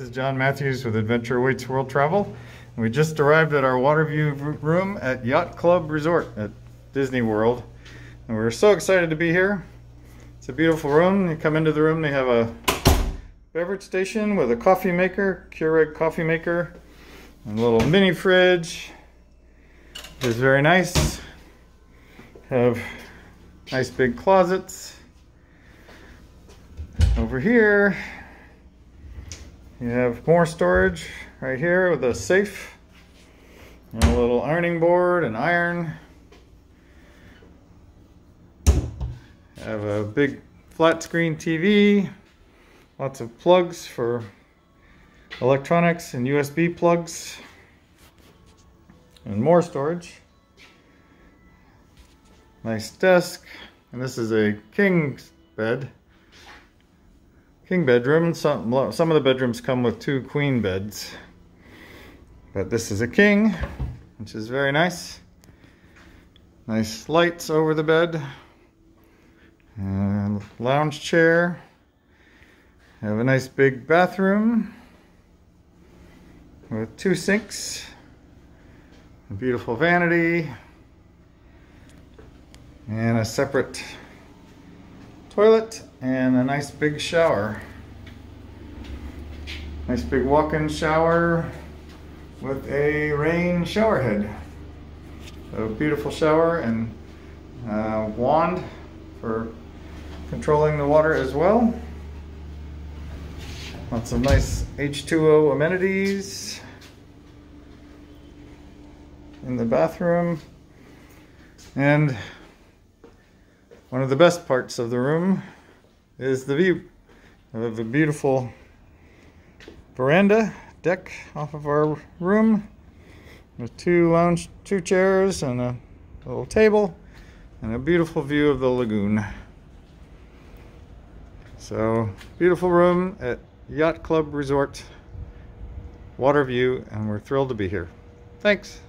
is John Matthews with Adventure Awaits World Travel. We just arrived at our Waterview room at Yacht Club Resort at Disney World. And we're so excited to be here. It's a beautiful room. You come into the room, they have a beverage station with a coffee maker, Keurig coffee maker, and a little mini fridge. It's very nice. Have nice big closets. Over here, you have more storage right here with a safe and a little ironing board and iron. Have a big flat screen TV, lots of plugs for electronics and USB plugs, and more storage. Nice desk, and this is a king bedroom. Some of the bedrooms come with 2 queen beds, but this is a king, which is very nice. Nice lights over the bed, and lounge chair. Have a nice big bathroom with 2 sinks, a beautiful vanity, and a separate toilet, and a nice big shower. Nice big walk-in shower with a rain shower head. A beautiful shower and wand for controlling the water as well. Lots of nice H2O amenities in the bathroom. And one of the best parts of the room is the view. We have a beautiful veranda deck off of our room with 2 chairs and a little table and a beautiful view of the lagoon. So, beautiful room at Yacht Club Resort, Waterview, and we're thrilled to be here. Thanks.